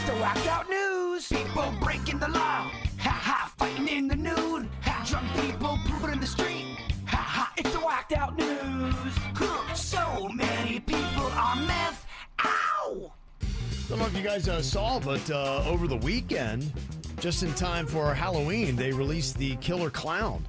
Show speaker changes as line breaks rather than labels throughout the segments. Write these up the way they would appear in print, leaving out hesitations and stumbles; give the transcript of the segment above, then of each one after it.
It's the whacked out news. People breaking the law. Ha ha, fighting in the nude. Ha, drunk people pooping in the street. Ha ha, it's the whacked out news. Huh, so many people on meth. Ow!
I don't know if you guys saw, but over the weekend, just in time for Halloween, they released the killer clown.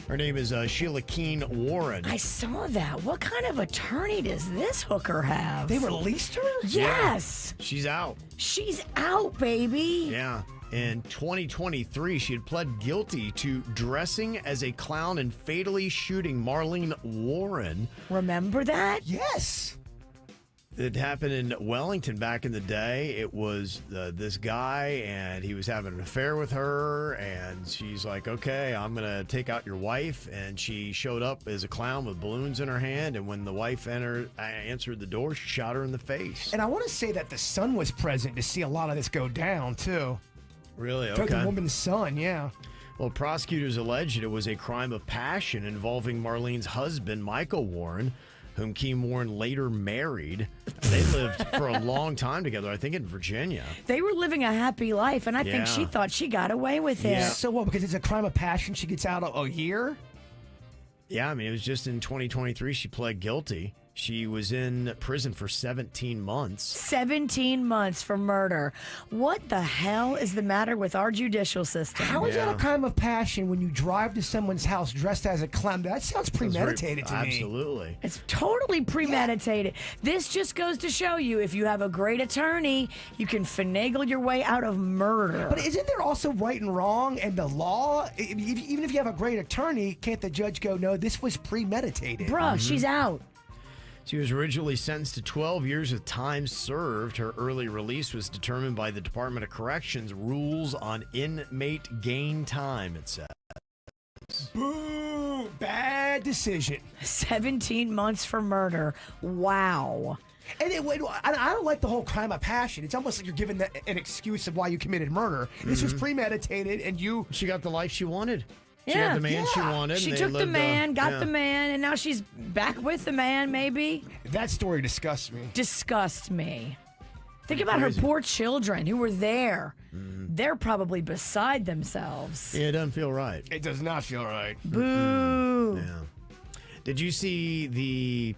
Her name is Sheila Keene Warren.
I saw that. What kind of attorney does this hooker have?
They released her?
Yes.
Yeah, she's out.
She's out, baby.
Yeah. In 2023, she had pled guilty to dressing as a clown and fatally shooting Marlene Warren.
Remember that?
Yes.
It happened in Wellington back in the day. It was this guy, and he was having an affair with her, and she's like, okay, I'm going to take out your wife. And she showed up as a clown with balloons in her hand, and when the wife answered the door, she shot her in the face.
And I want to say that the son was present to see a lot of this go down, too.
Really?
Took
Okay.
the woman's son, yeah.
Well, prosecutors alleged it was a crime of passion involving Marlene's husband, Michael Warren, whom Keene Warren later married. They lived for a long time together, I think in Virginia.
They were living a happy life, and I think she thought she got away with it.
Yeah.
So what, because it's a crime of passion, she gets out a year?
Yeah, I mean, it was just in 2023 she pled guilty. She was in prison for 17 months.
17 months for murder. What the hell is the matter with our judicial system?
How is that a crime of passion when you drive to someone's house dressed as a clown? That sounds premeditated to me.
Absolutely.
It's totally premeditated. This just goes to show you, if you have a great attorney, you can finagle your way out of murder.
But isn't there also right and wrong and the law? Even if you have a great attorney, can't the judge go, no, this was premeditated?
Bruh, she's out.
She was originally sentenced to 12 years with time served. Her early release was determined by the Department of Corrections rules on inmate gain time, it said.
Boo! Bad decision.
17 months for murder. Wow.
And I don't like the whole crime of passion. It's almost like you're giving an excuse of why you committed murder. This was premeditated, and you...
She got the life she wanted. She
Yeah.
got the man she wanted.
She
and they
took the
lived,
man, got the man, and now she's back with the man, maybe.
That story disgusts me.
Disgust me. Think about her poor children who were there. They're probably beside themselves.
Yeah, it doesn't feel right.
It does not feel right.
Boo.
Yeah. Did you see the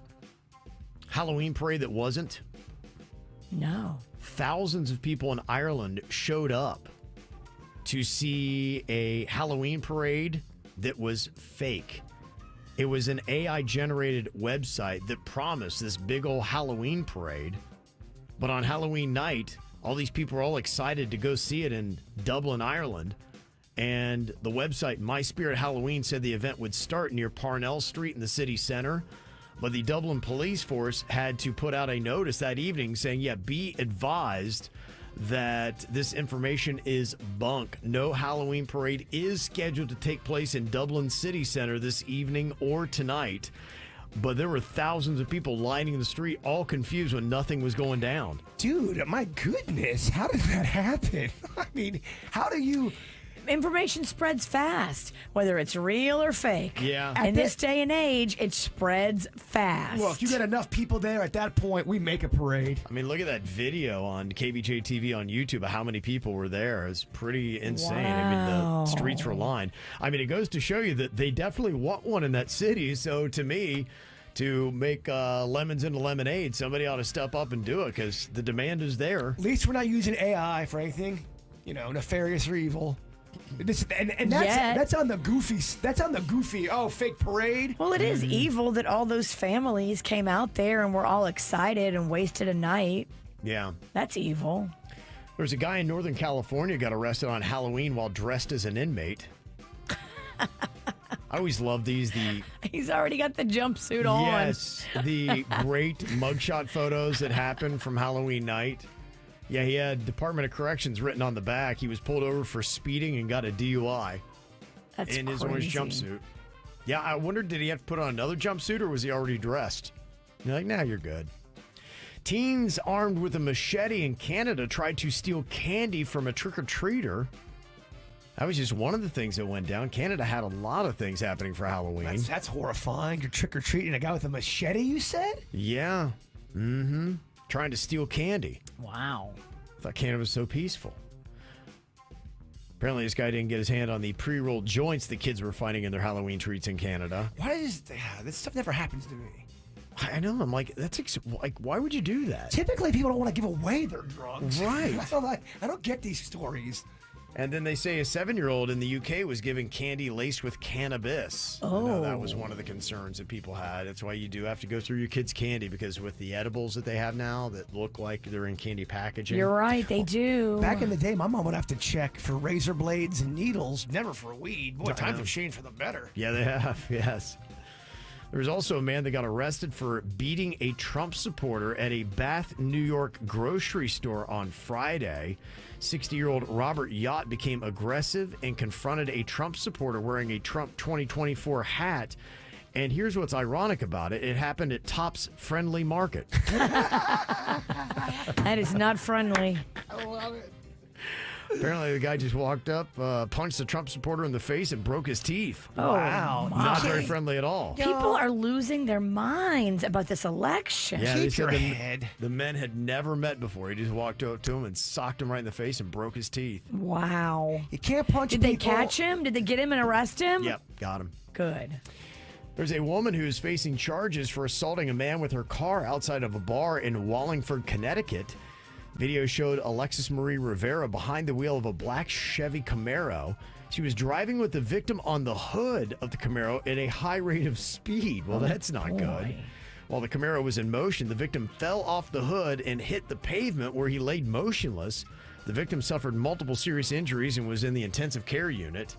Halloween parade that wasn't?
No.
Thousands of people in Ireland showed up to see a Halloween parade that was fake. It was an AI-generated website that promised this big old Halloween parade. But on Halloween night, all these people were all excited to go see it in Dublin, Ireland. And the website My Spirit Halloween said the event would start near Parnell Street in the city center. But the Dublin police force had to put out a notice that evening saying, yeah, be advised that this information is bunk. No Halloween parade is scheduled to take place in Dublin City Center this evening or tonight. But there were thousands of people lining the street, all confused when nothing was going down.
Dude, my goodness, how did that happen? I mean, how do you...
Information spreads fast, whether it's real or fake.
Yeah.
In this day and age, it spreads fast.
Well, if you get enough people there at that point, we make a parade.
I mean, look at that video on KVJ TV on YouTube of how many people were there. It's pretty insane. I mean, the streets were lined. I mean, it goes to show you that they definitely want one in that city. So to me, to make lemons into lemonade, somebody ought to step up and do it because the demand is there.
At least we're not using AI for anything, nefarious or evil. That's on the goofy. That's on the goofy. Oh, fake parade.
Well, it is evil that all those families came out there and were all excited and wasted a night.
Yeah.
That's evil.
There's a guy in Northern California got arrested on Halloween while dressed as an inmate. I always love these.
He's already got the jumpsuit on.
Yes, the great mugshot photos that happened from Halloween night. Yeah, he had Department of Corrections written on the back. He was pulled over for speeding and got a DUI.
That's
in his
crazy.
orange jumpsuit. Yeah, I wondered, did he have to put on another jumpsuit or was he already dressed? You're like, nah, you're good. Teens armed with a machete in Canada tried to steal candy from a trick-or-treater. That was just one of the things that went down. Canada had a lot of things happening for Halloween.
That's horrifying. You're trick-or-treating a guy with a machete, you said?
Yeah. Mm-hmm. trying to steal candy.
Wow.
I thought Canada was so peaceful. Apparently, this guy didn't get his hand on the pre-rolled joints the kids were finding in their Halloween treats in Canada.
Why is this stuff never happens to me?
I know. I'm like, why would you do that?
Typically, people don't want to give away their drugs.
Right.
I don't get these stories.
And then they say a 7-year-old in the UK was given candy laced with cannabis. I know that was one of the concerns that people had. That's why you do have to go through your kids' candy, because with the edibles that they have now that look like they're in candy packaging.
You're right, they do.
Back in the day, my mom would have to check for razor blades and needles, never for weed. Boy, times have changed for the better.
Yeah, they have, yes. There was also a man that got arrested for beating a Trump supporter at a Bath, New York grocery store on Friday. 60-year-old Robert Yacht became aggressive and confronted a Trump supporter wearing a Trump 2024 hat. And here's what's ironic about it. It happened at Tops Friendly Market.
That is not friendly.
I love it.
Apparently, the guy just walked up, punched the Trump supporter in the face, and broke his teeth.
Oh,
Wow.
my.
Not very friendly at all.
People are losing their minds about this election.
Yeah, they
Keep your
said
head.
the men had never met before. He just walked up to him and socked him right in the face and broke his teeth.
Wow.
You can't punch
Did
people.
they catch him? Did they get him and arrest him?
Yep, got him.
Good.
There's a woman who's facing charges for assaulting a man with her car outside of a bar in Wallingford, Connecticut. Video showed Alexis Marie Rivera behind the wheel of a black Chevy Camaro. She was driving with the victim on the hood of the Camaro at a high rate of speed. Well, that's not good. While the Camaro was in motion, the victim fell off the hood and hit the pavement where he laid motionless. The victim suffered multiple serious injuries and was in the intensive care unit.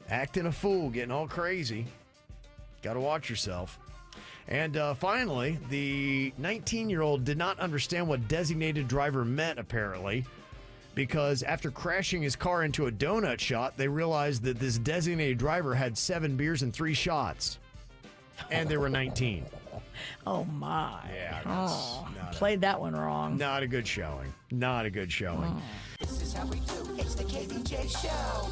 Acting a fool, getting all crazy. Got to watch yourself. And finally, the 19-year-old did not understand what designated driver meant, apparently, because after crashing his car into a donut shop, they realized that this designated driver had 7 beers and 3 shots. And they were 19.
Oh, my.
Yeah,
Played that one wrong.
not a good showing. Not a good showing.
This is how we do. It's the KBJ Show.